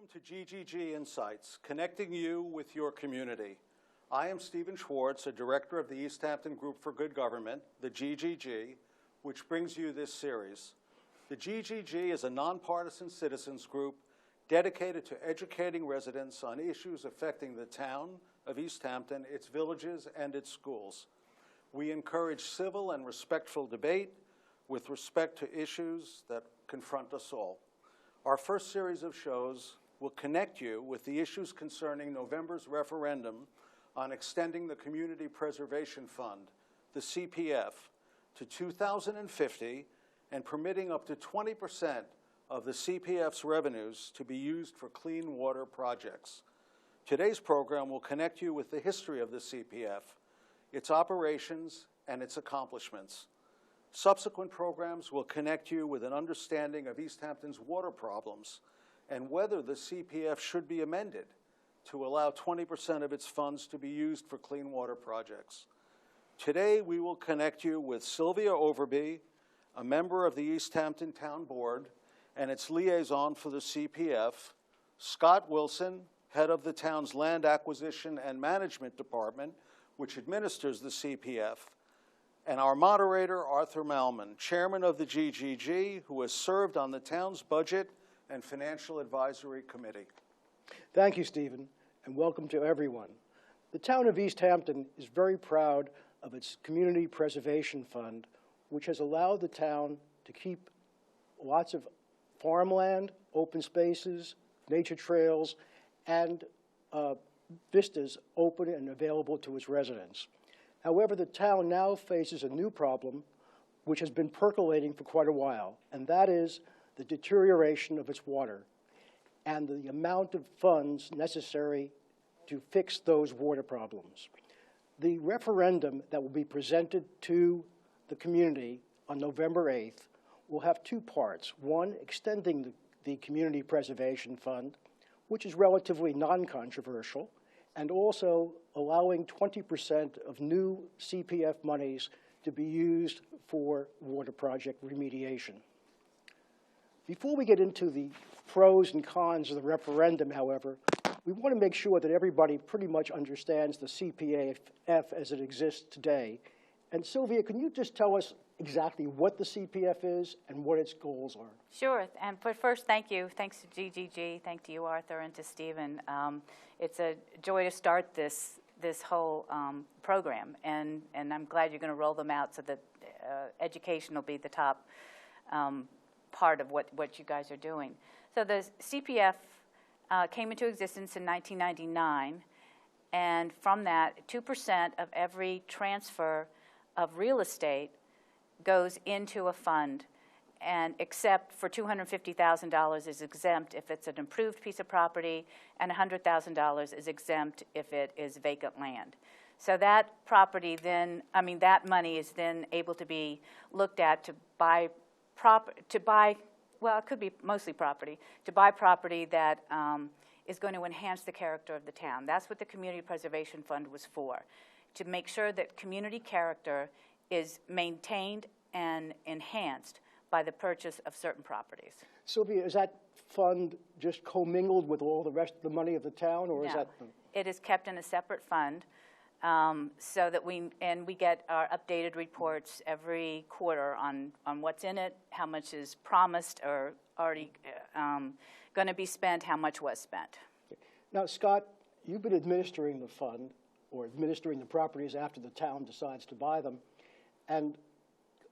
Welcome to GGG Insights, connecting you with your community. I am Stephen Schwartz, a director of the East Hampton Group for Good Government, the GGG, which brings you this series. The GGG is a nonpartisan citizens group dedicated to educating residents on issues affecting the town of East Hampton, its villages, and its schools. We encourage civil and respectful debate with respect to issues that confront us all. Our first series of shows will connect you with the issues concerning November's referendum on extending the Community Preservation Fund, the CPF, to 2050 and permitting up to 20% of the CPF's revenues to be used for clean water projects. Today's program will connect you with the history of the CPF, its operations, and its accomplishments. Subsequent programs will connect you with an understanding of East Hampton's water problems and whether the CPF should be amended to allow 20% of its funds to be used for clean water projects. Today, we will connect you with Sylvia Overby, a member of the East Hampton Town Board and its liaison for the CPF, Scott Wilson, head of the town's Land Acquisition and Management Department, which administers the CPF, and our moderator, Arthur Malman, chairman of the GGG, who has served on the town's Budget and Financial Advisory Committee. Thank you, Stephen, and welcome to everyone. The town of East Hampton is very proud of its Community Preservation Fund, which has allowed the town to keep lots of farmland, open spaces, nature trails, and vistas open and available to its residents. However, the town now faces a new problem which has been percolating for quite a while, and that is the deterioration of its water and the amount of funds necessary to fix those water problems. The referendum that will be presented to the community on November 8th will have two parts. One, extending the Community Preservation Fund, which is relatively non-controversial, and also allowing 20% of new CPF monies to be used for water project remediation. Before we get into the pros and cons of the referendum, however, we want to make sure that everybody pretty much understands the CPF as it exists today. And Sylvia, can you just tell us exactly what the CPF is and what its goals are? Sure, but first, thank you. Thanks to GGG, thank to you, Arthur, and to Stephen. It's a joy to start this whole program, and I'm glad you're going to roll them out so that education will be the top part of what you guys are doing. So the CPF came into existence in 1999, and from that, 2% of every transfer of real estate goes into a fund, and except for $250,000 is exempt if it's an improved piece of property, and $100,000 is exempt if it is vacant land. So that property then, that money is then able to be looked at to buy well, it could be mostly property, to buy property that is going to enhance the character of the town. That's what the Community Preservation Fund was for, to make sure that community character is maintained and enhanced by the purchase of certain propriety. Sylvia, is that fund just commingled with all the rest of the money of the town, or is that? It is kept in a separate fund, so that we get our updated reports every quarter on what's in it, how much is promised or already going to be spent, how much was spent. Now, Scott, you've been administering the fund, or administering the properties after the town decides to buy them, and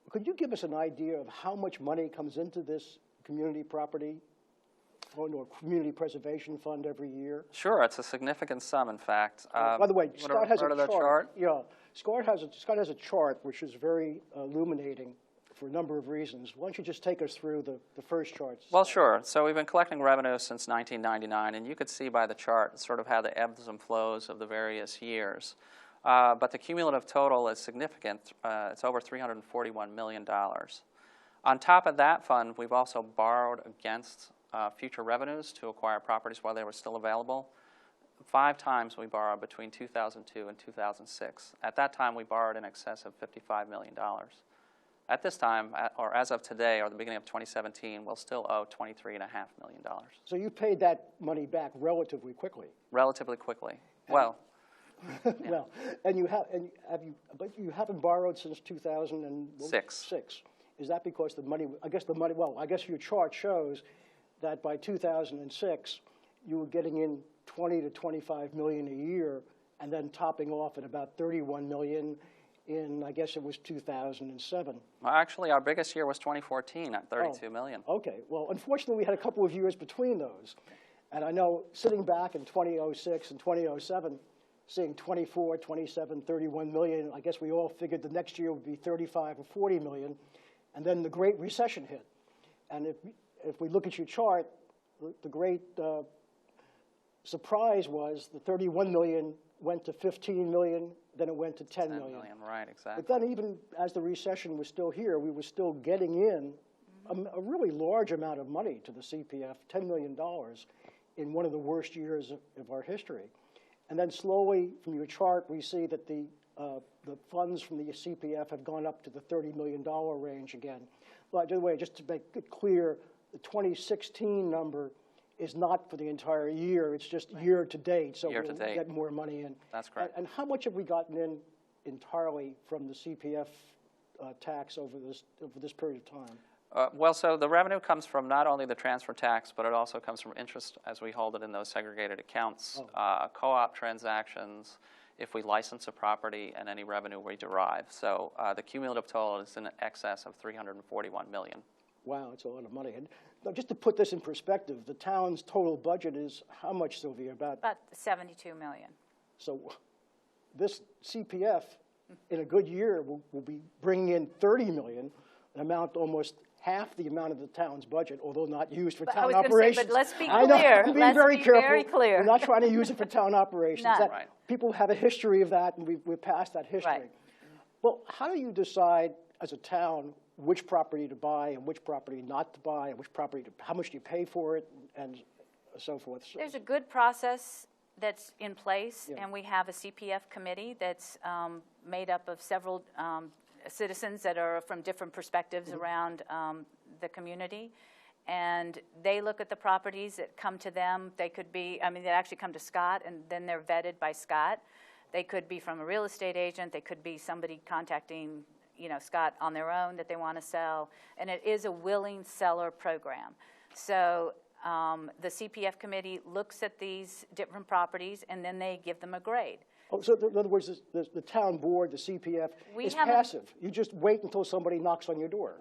could you give us an idea of how much money comes into this community property fund or community preservation fund every year? Sure, it's a significant sum, in fact. By the way, Scott has a chart. Yeah, Scott has a chart which is very illuminating for a number of reasons. Why don't you just take us through the first chart? Well, sure. So we've been collecting revenue since 1999, and you could see by the chart sort of how the ebbs and flows of the various years. But the cumulative total is significant. It's over $341 million. On top of that fund, we've also borrowed against future revenues to acquire properties while they were still available. 5 times we borrowed between 2002 and 2006. At that time, we borrowed in excess of $55 million. At this time, or as of today, or the beginning of 2017, we'll still owe $23.5 million. So you paid that money back relatively quickly. Relatively quickly. Well, Well, but you haven't borrowed since 2006. Is that because the money, I guess your chart shows that by 2006, you were getting in 20 to 25 million a year, and then topping off at about 31 million in, I guess it was 2007. well, actually, our biggest year was 2014 at 32 million. Okay, well, unfortunately, we had a couple of years between those. And I know sitting back in 2006 and 2007, seeing 24, 27, 31 million, I guess we all figured the next year would be 35 or 40 million. And then the Great Recession hit. And if we look at your chart, the great surprise was the 31 million went to 15 million, then it went to 10 million. Right, exactly. But then even as the recession was still here, we were still getting in a really large amount of money to the CPF, $10 million, in one of the worst years of our history. And then slowly, from your chart, we see that the funds from the CPF have gone up to the $30 million range again. But by the way, just to make it clear, the 2016 number is not for the entire year. It's just year to date, so we'll get more money in. That's correct. And how much have we gotten in entirely from the CPF tax over this period of time? Well, so the revenue comes from not only the transfer tax, but it also comes from interest as we hold it in those segregated accounts, co-op transactions, if we license a property, and any revenue we derive. So the cumulative total is in excess of $341 million. Wow, that's a lot of money. And now, just to put this in perspective, the town's total budget is how much, Sylvia? About 72 million. So this CPF, in a good year, will be bringing in 30 million, an amount almost half the amount of the town's budget, although not used for town operations. But let's be clear. I know, I'm being very careful. Very clear. We're not trying to use it for town operations. Right. People have a history of that, and we're past that history. Right. Well, how do you decide as a town which property to buy and which property not to buy, and which property how much do you pay for it, and so forth? There's a good process that's in place, and we have a CPF committee that's made up of several citizens that are from different perspectives around the community. And they look at the properties that come to them. They could be, they actually come to Scott, and then they're vetted by Scott. They could be from a real estate agent. They could be somebody contacting Scott on their own that they want to sell. And it is a willing seller program. So the CPF committee looks at these different properties, and then they give them a grade. Oh, so in other words, the town board, the CPF, is passive. You just wait until somebody knocks on your door.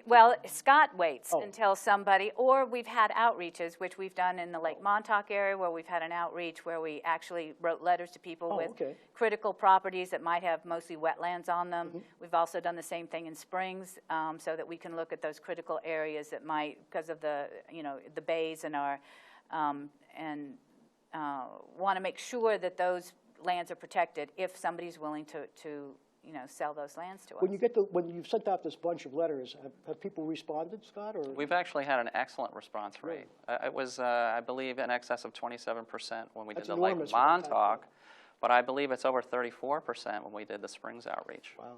Well, Scott waits until somebody, or we've had outreaches, which we've done in the Lake Montauk area, where we've had an outreach where we actually wrote letters to people with critical properties that might have mostly wetlands on them. We've also done the same thing in Springs, so that we can look at those critical areas that might, because of the, the bays and our, want to make sure that those lands are protected if somebody's willing to sell those lands to us. When you've sent out this bunch of letters, have people responded, Scott? Or? We've actually had an excellent response rate. It was, I believe, in excess of 27% when we did the Lake Montauk, but I believe it's over 34% when we did the Springs outreach. Wow.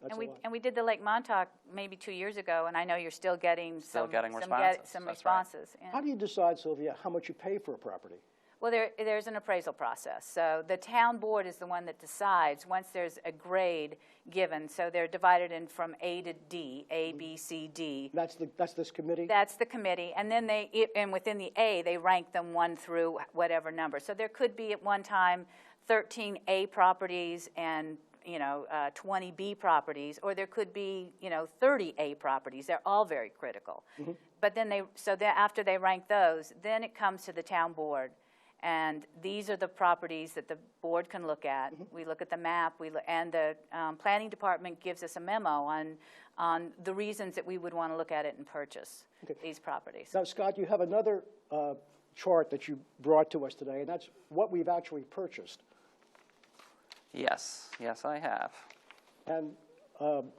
And we did the Lake Montauk maybe 2 years ago, and I know you're still getting some responses. Right. How do you decide, Sylvia, how much you pay for a property? Well, there's an appraisal process. So the town board is the one that decides once there's a grade given. So they're divided in from A to D, A, B, C, D. That's this committee? That's the committee. And then and within the A, they rank them 1 through whatever number. So there could be at one time 13 A properties and 20 B properties, or there could be 30 A properties. They're all very critical. But then after they rank those, then it comes to the town board. And these are the properties that the board can look at. We look at the map, and the planning department gives us a memo on the reasons that we would want to look at it and purchase these properties. Now, Scott, you have another chart that you brought to us today, and that's what we've actually purchased. Yes, I have. And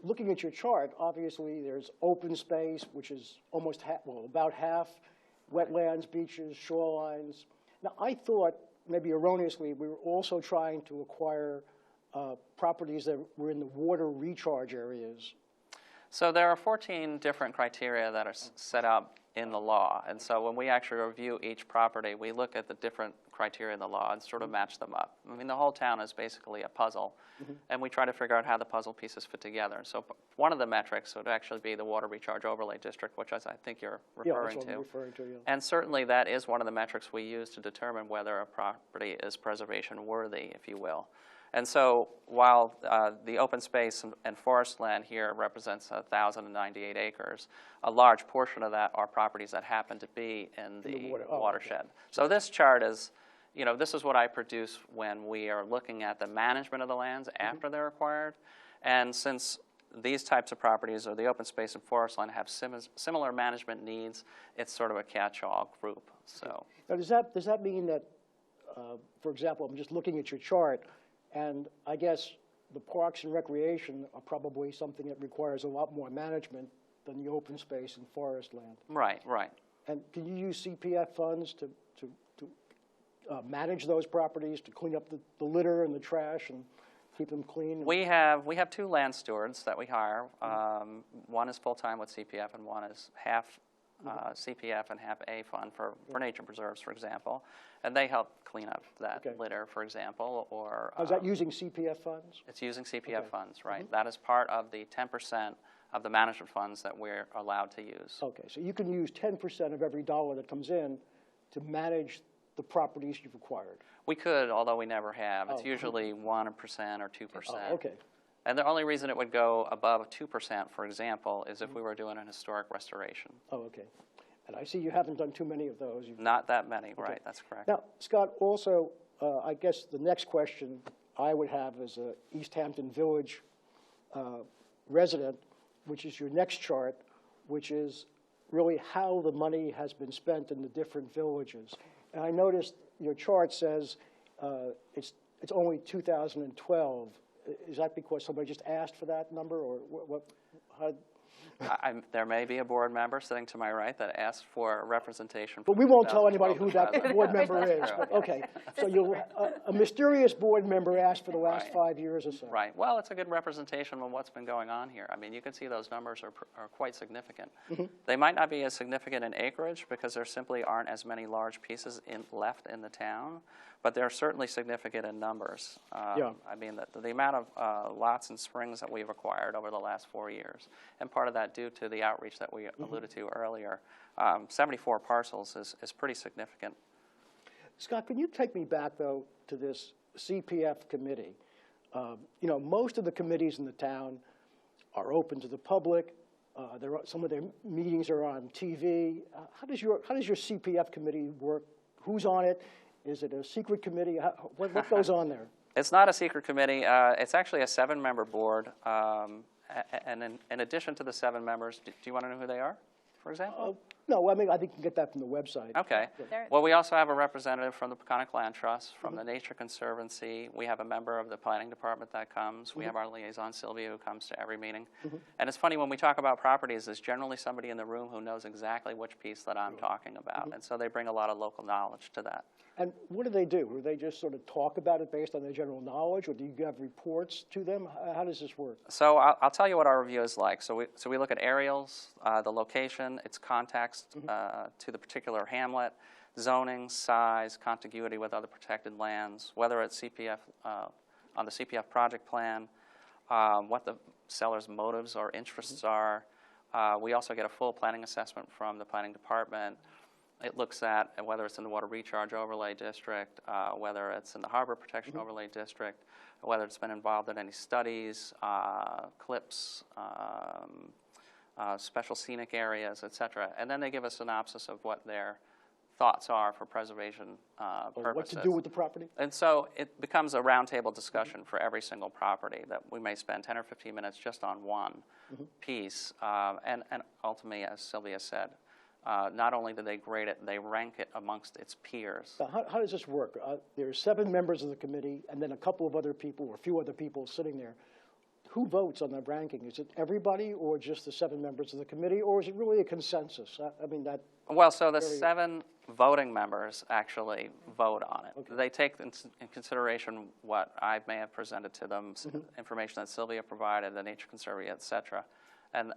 looking at your chart, obviously there's open space, which is almost about half, wetlands, beaches, shorelines. Now, I thought, maybe erroneously, we were also trying to acquire properties that were in the water recharge areas. So there are 14 different criteria that are set out in the law. And so when we actually review each property, we look at the different criteria in the law and sort of match them up. I mean, the whole town is basically a puzzle, and we try to figure out how the puzzle pieces fit together. So one of the metrics would actually be the water recharge overlay district, which I think you're referring to. I'm referring to, yeah. And certainly that is one of the metrics we use to determine whether a property is preservation worthy, if you will. And so while the open space and forest land here represents 1,098 acres, a large portion of that are properties that happen to be in the watershed. Okay. So this chart is, you know, this is what I produce when we are looking at the management of the lands after they're acquired. And since these types of properties, or the open space and forest land, have similar management needs, it's sort of a catch-all group. So now, does that mean that, for example, I'm just looking at your chart, and I guess the parks and recreation are probably something that requires a lot more management than the open space and forest land. Right, right. And can you use CPF funds to manage those properties, to clean up the litter and the trash and keep them clean? We have 2 land stewards that we hire. One is full-time with CPF, and one is half CPF and half A fund for nature preserves, for example. And they help clean up that litter, for example, or... is that using CPF funds? It's using CPF funds, right. That is part of the 10% of the management funds that we're allowed to use. Okay, so you can use 10% of every dollar that comes in to manage the properties you've acquired. We could, although we never have. It's usually 1% or 2%. Oh, okay. And the only reason it would go above 2%, for example, is if we were doing an historic restoration. Oh, okay. And I see you haven't done too many of those. Not that many, right, that's correct. Now, Scott, also, I guess the next question I would have as a East Hampton Village resident, which is your next chart, which is really how the money has been spent in the different villages. And I noticed your chart says it's only 2012. Is that because somebody just asked for that number, or what? How? There may be a board member sitting to my right that asked for representation. But we won't tell anybody who that board member is. But, okay, so a mysterious board member asked for the last 5 years or so. Right. Well, it's a good representation of what's been going on here. I mean, you can see those numbers are quite significant. They might not be as significant in acreage because there simply aren't as many large pieces left in the town, but they're certainly significant in numbers. I mean, the amount of lots and springs that we've acquired over the last 4 years, and part of that due to the outreach that we alluded to earlier, 74 parcels is pretty significant. Scott, can you take me back, though, to this CPF committee? You know, most of the committees in the town are open to the public. Some of their meetings are on TV. How does your CPF committee work? Who's on it? Is it a secret committee? What goes on there? It's not a secret committee. It's actually a 7-member board. And in addition to the 7 members, do you want to know who they are, for example? No, I mean, I think you can get that from the website. Okay. Well, we also have a representative from the Peconic Land Trust, from the Nature Conservancy. We have a member of the planning department that comes. We have our liaison, Sylvia, who comes to every meeting. And it's funny, when we talk about properties, there's generally somebody in the room who knows exactly which piece that I'm talking about. And so they bring a lot of local knowledge to that. And what do? Do they just sort of talk about it based on their general knowledge, or do you have reports to them? How does this work? So I'll tell you what our review is like. So we look at aerials, the location, its context to the particular hamlet, zoning, size, contiguity with other protected lands, whether it's CPF on the CPF project plan, what the seller's motives or interests are. We also get a full planning assessment from the planning department. It looks at whether it's in the water recharge overlay district, whether it's in the harbor protection overlay district, whether it's been involved in any studies, clips, special scenic areas, et cetera. And then they give a synopsis of what their thoughts are for preservation purposes. What to do with the property? And so it becomes a roundtable discussion for every single property that we may spend 10 or 15 minutes just on one piece. And ultimately, as Sylvia said, not only do they grade it, they rank it amongst its peers. Now, how does this work? There are 7 members of the committee and then a couple of other people or a few other people sitting there. Who votes on the ranking? Is it everybody or just the 7 members of the committee, or is it really a consensus? I mean, that... Well, so the 7 voting members actually vote on it. Okay. They take in consideration what I may have presented to them, information that Sylvia provided, the Nature Conservancy, et cetera. And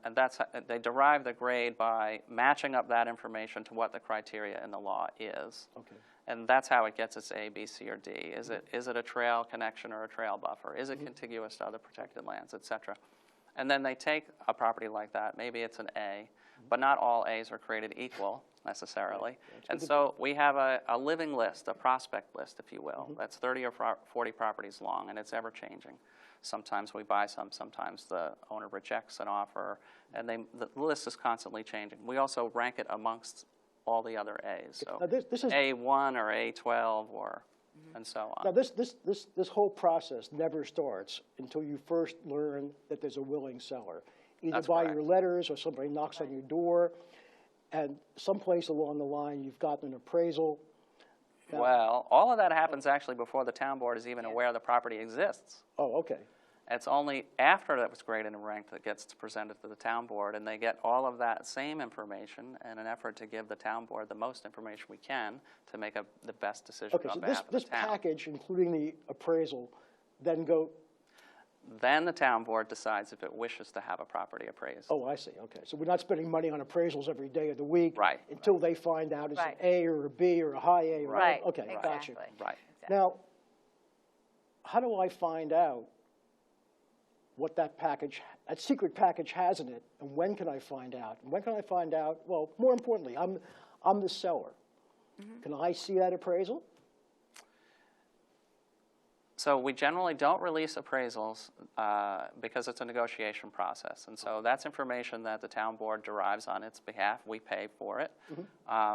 they derive the grade by matching up that information to what the criteria in the law is. Okay. And that's how it gets its A, B, C, or D. Is it a trail connection or a trail buffer? Is it contiguous to other protected lands, et cetera? And then they take a property like that, maybe it's an A, but not all A's are created equal necessarily. And so we have a living list, a prospect list, if you will, that's 30 or 40 properties long, and it's ever changing. Sometimes we buy some, sometimes the owner rejects an offer, and the list is constantly changing. We also rank it amongst all the other A's, so this is, A1 or A12 or, and so on. now this whole process never starts until you first learn that there's a willing seller, either That's by correct. your letters or somebody knocks on your door, and someplace along the line you've gotten an appraisal. Well, all of that happens actually before the town board is even aware the property exists. Oh, okay. It's only after that was graded and ranked that it gets presented to the town board, and they get all of that same information in an effort to give the town board the most information we can to make the best decision Okay, on so behalf of this the town. package, including the appraisal, then Then the town board decides if it wishes to have a property appraised. oh, I see, okay. So we're not spending money on appraisals every day of the week. Right. Until they find out it's Right. an A or a B or a high A. Or Right, Okay, exactly. gotcha. Right. Exactly. Now, how do I find out what that secret package has in it, and when can I find out? And when can I find out, well, more importantly, I'm the seller. Can I see that appraisal? So we generally don't release appraisals because it's a negotiation process. And so that's information that the town board derives on its behalf. We pay for it.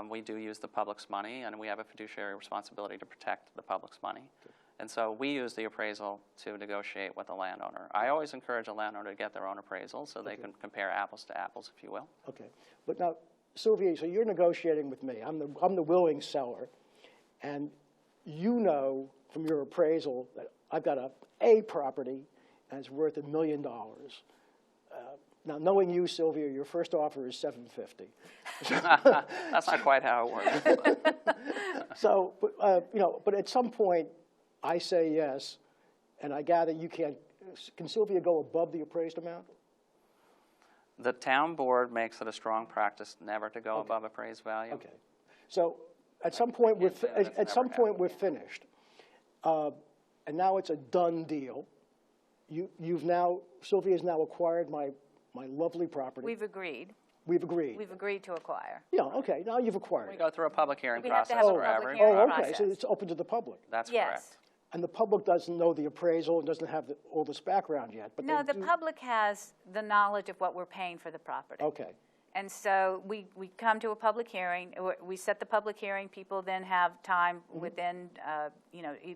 We do use the public's money, and we have a fiduciary responsibility to protect the public's money. And so we use the appraisal to negotiate with the landowner. I always encourage a landowner to get their own appraisal so they can compare apples to apples, if you will. Okay, but now, Sylvia, so you're negotiating with me. I'm the willing seller, and you know from your appraisal that I've got a property and it's worth $1 million. Now, knowing you, Sylvia, your first offer is $750. That's not quite how it works. So, but at some point, I say yes, and I gather you can't. Can Sylvia go above the appraised amount? The town board makes it a strong practice never to go above appraised value. Okay, so at some point we're finished, and now it's a done deal. Sylvia's now acquired my lovely property. We've agreed. We've agreed. We've agreed to acquire. Yeah, okay, now you've acquired We it. go through a public hearing We have to process have a for public every hearing Oh, property. okay, so process. it's open to the public. That's Yes. correct. And the public doesn't know the appraisal and doesn't have all this background yet, but No, they the do- public has the knowledge of what we're paying for the property. Okay, And so we come to a public hearing, we set the public hearing, people then have time within,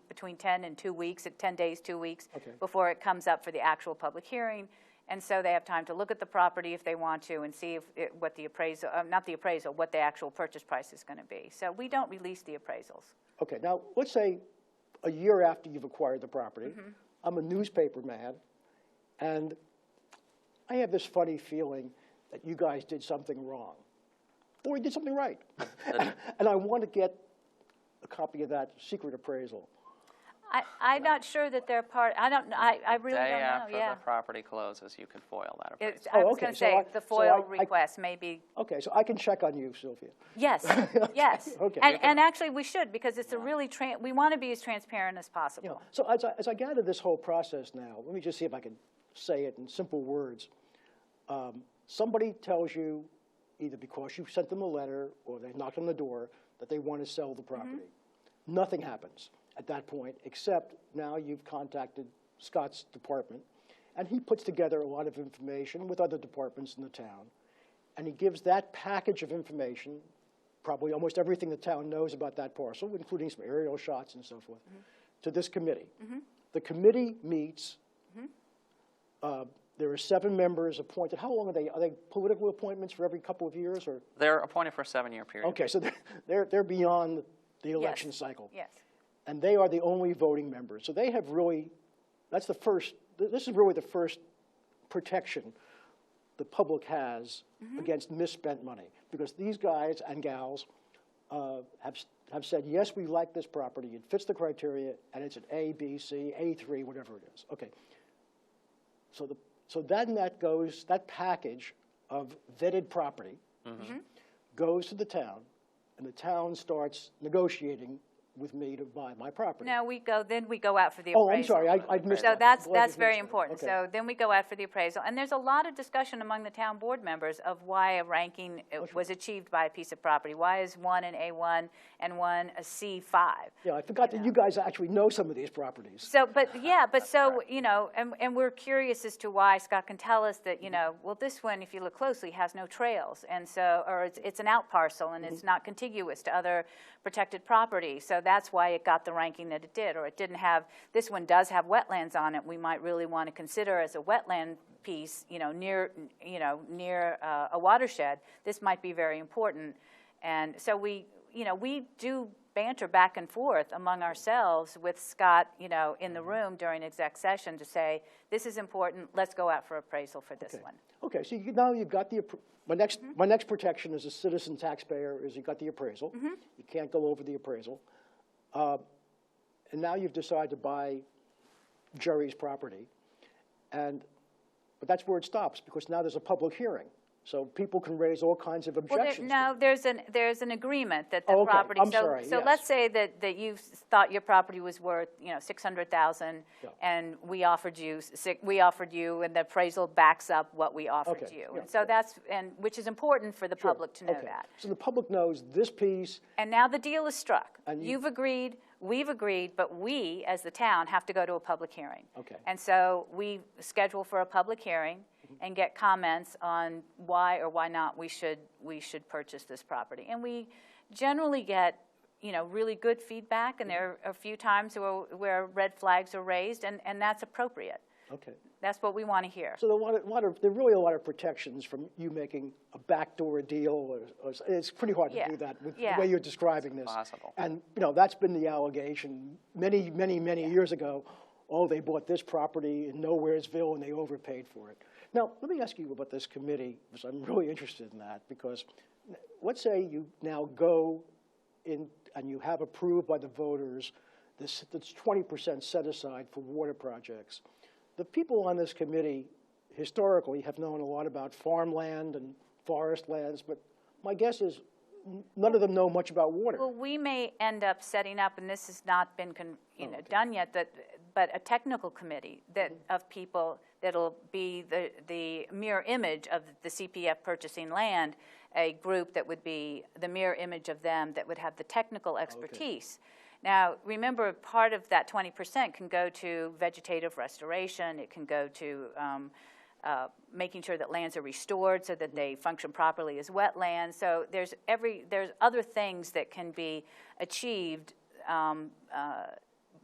between 10 and 2 weeks, 10 days, 2 weeks, Okay. before it comes up for the actual public hearing. And so they have time to look at the property if they want to and see what the appraisal, what the actual purchase price is going to be. So we don't release the appraisals. okay, now let's say a year after you've acquired the property, I'm a newspaper man, and I have this funny feeling that you guys did something wrong, or you did something right. And I want to get a copy of that secret appraisal. I'm not sure that they're part, I really Day don't know, after yeah. the property closes, you can foil that appraisal. I was okay, going to so say, the FOIL I- request maybe, Okay, so I can check on you, Sylvia. yes, yes. Okay. And actually, we should, because it's a really, we want to be as transparent as possible. So as I gather this whole process now, let me just see if I can say it in simple words. Somebody tells you, either because you sent them a letter or they knocked on the door, that they want to sell the property. Nothing happens at that point, except now you've contacted Scott's department, and he puts together a lot of information with other departments in the town, and he gives that package of information, probably almost everything the town knows about that parcel, including some aerial shots and so forth, to this committee. The committee meets. There are 7 members appointed. How long are they? Are they political appointments for every couple of years, or? They're appointed for a 7-year period. Okay, so they're beyond the election cycle. Yes. And they are the only voting members. So they have really, this is really the first protection the public has against misspent money. Because these guys and gals have said, yes, we like this property, it fits the criteria, and it's an A, B, C, A3, whatever it is. Okay. So So then that package of vetted property goes to the town, and the town starts negotiating with me to buy my property. No, then we go out for the appraisal. Oh, I'm sorry, I missed So that. that's very important. Okay. So then we go out for the appraisal. And there's a lot of discussion among the town board members of why a ranking was achieved by a piece of property. Why is one an A1 and one a C5? Yeah, I forgot that you guys actually know some of these properties. So, you know, and we're curious as to why. Scott can tell us that, you know, well, this one, if you look closely, has no trails. And so, or it's an out parcel and it's not contiguous to other protected property. So that's why it got the ranking that it did. Or it didn't have, this one does have wetlands on it. We might really want to consider as a wetland piece, near a watershed. This might be very important. And so we do banter back and forth among ourselves with Scott, in the room during exec session to say, this is important, let's go out for appraisal for this one. Okay, so now you've got my next protection as a citizen taxpayer is you got the appraisal. You can't go over the appraisal. And now you've decided to buy Jerry's property. But that's where it stops, because now there's a public hearing. So people can raise all kinds of objections. Well, there's an agreement that the property. I'm sorry, so yes. let's say that you thought your property was worth $600,000, and we offered you, and the appraisal backs up what we offered you. Yeah. And so which is important for the public to know that. So the public knows this piece. And now the deal is struck. And You've agreed. We've agreed, but we, as the town, have to go to a public hearing. Okay. And so we schedule for a public hearing and get comments on why or why not we should purchase this property. And we generally get, really good feedback, and there are a few times where red flags are raised, and that's appropriate. Okay. That's what we want to hear. So there are really a lot of protections from you making a backdoor deal. Or it's pretty hard to do that with the way you're describing this. Possible. And that's been the allegation many, many, many years ago. Oh, they bought this property in Nowheresville and they overpaid for it. Now, let me ask you about this committee, because I'm really interested in that, because let's say you now go in and you have approved by the voters this 20% set aside for water projects. The people on this committee historically have known a lot about farmland and forest lands, but my guess is none of them know much about water. Well, we may end up setting up, and this has not been done yet, but a technical committee of people that'll be the mirror image of the CPF purchasing land, a group that would be the mirror image of them that would have the technical expertise. Now, remember, part of that 20% can go to vegetative restoration. It can go to making sure that lands are restored so that they function properly as wetlands. So there's other things that can be achieved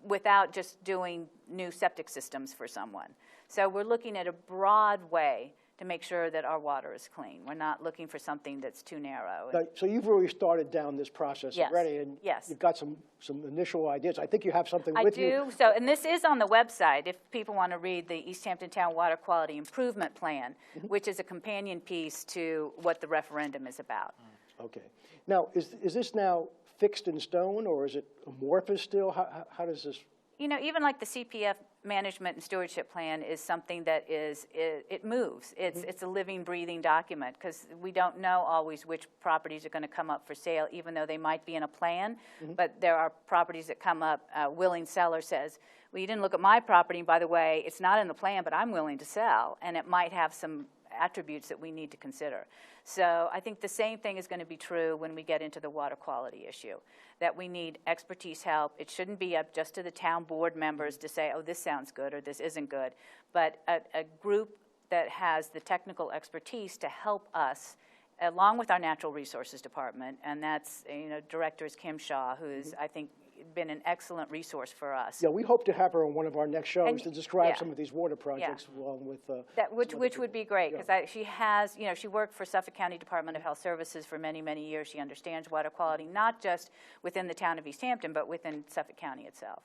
without just doing new septic systems for someone. So we're looking at a broad way to make sure that our water is clean. We're not looking for something that's too narrow. So you've really started down this process already, and you've got some initial ideas. I think you have something with you. I do. So, and this is on the website if people want to read the East Hampton Town Water Quality Improvement Plan, which is a companion piece to what the referendum is about. Okay. Now, is this now fixed in stone, or is it amorphous still? How does this? Even like the CPF Management and Stewardship Plan is something that it moves. It's a living, breathing document, because we don't know always which properties are going to come up for sale, even though they might be in a plan. But there are properties that come up. Willing seller says, well, you didn't look at my property, by the way, it's not in the plan, but I'm willing to sell, and it might have some attributes that we need to consider. So I think the same thing is going to be true when we get into the water quality issue, that we need expertise help. It shouldn't be up just to the town board members to say, oh, this sounds good or this isn't good, but a group that has the technical expertise to help us, along with our natural resources department, and that's, Director is Kim Shaw, who's, I think, been an excellent resource for us. Yeah, we hope to have her on one of our next shows to describe some of these water projects along with which would be great, because she has, she worked for Suffolk County Department of Health Services for many, many years. She understands water quality, not just within the town of East Hampton, but within Suffolk County itself.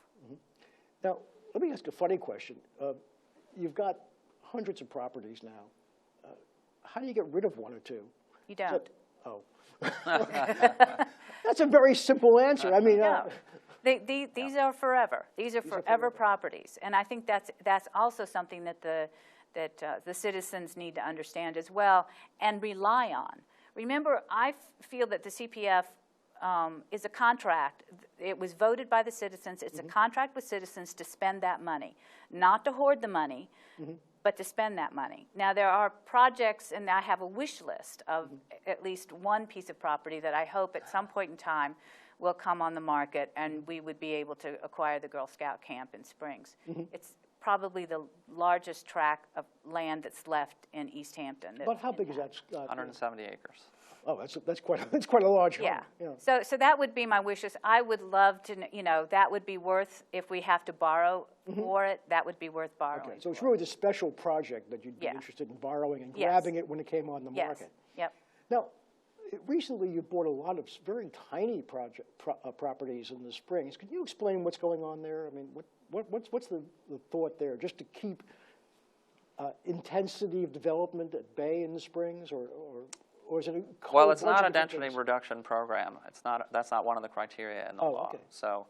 Now, let me ask a funny question. You've got hundreds of properties now. How do you get rid of one or two? You don't. That's a very simple answer. I mean, no. These are forever. These are forever properties, and I think that's also something that the citizens need to understand as well and rely on. Remember, I feel that the CPF is a contract. It was voted by the citizens. It's a contract with citizens to spend that money, not to hoard the money, but to spend that money. Now, there are projects, and I have a wish list of at least one piece of property that I hope at some point in time will come on the market, and we would be able to acquire the Girl Scout camp in Springs. It's probably the largest tract of land that's left in East Hampton. About how big is that? 170 acres. Oh, that's quite a large home. Yeah. So that would be my wishes. I would love to, that would be worth, if we have to borrow for it, that would be worth borrowing. Okay, so it's really the special project that you'd be interested in borrowing and grabbing it when it came on the market. Yep. Now, recently you bought a lot of very tiny properties in the Springs. Can you explain what's going on there? I mean, what's the thought there? Just to keep intensity of development at bay in the Springs, or is it a well, it's not a density reduction program. That's not one of the criteria in the law. Okay. So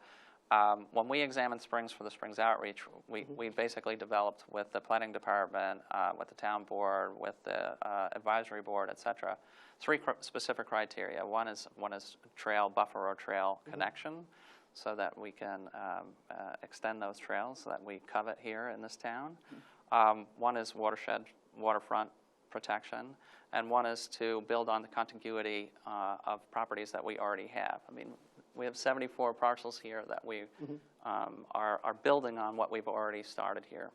when we examined Springs for the Springs Outreach, we basically developed with the planning department, with the town board, with the advisory board, et cetera, three specific criteria. One is trail buffer or trail connection, so that we can extend those trails that we covet here in this town. One is waterfront protection, and one is to build on the contiguity of properties that we already have. I mean, we have 74 parcels here that we are building on what we've already started here.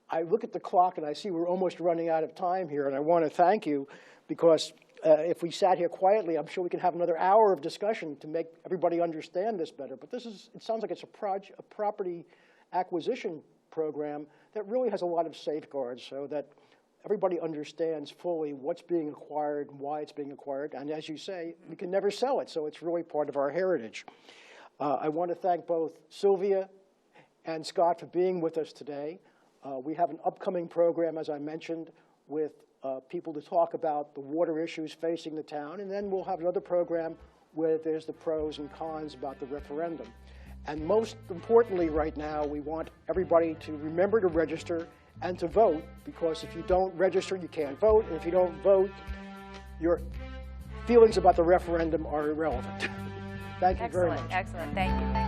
I look at the clock and I see we're almost running out of time here, and I want to thank you because if we sat here quietly, I'm sure we could have another hour of discussion to make everybody understand this better. But it sounds like it's a property acquisition program that really has a lot of safeguards so that everybody understands fully what's being acquired and why it's being acquired. And as you say, we can never sell it, so it's really part of our heritage. I want to thank both Sylvia and Scott for being with us today. We have an upcoming program, as I mentioned, with people to talk about the water issues facing the town, and then we'll have another program where there's the pros and cons about the referendum. And most importantly right now, we want everybody to remember to register and to vote, because if you don't register, you can't vote, and if you don't vote, your feelings about the referendum are irrelevant. Thank you very much. Excellent, thank you.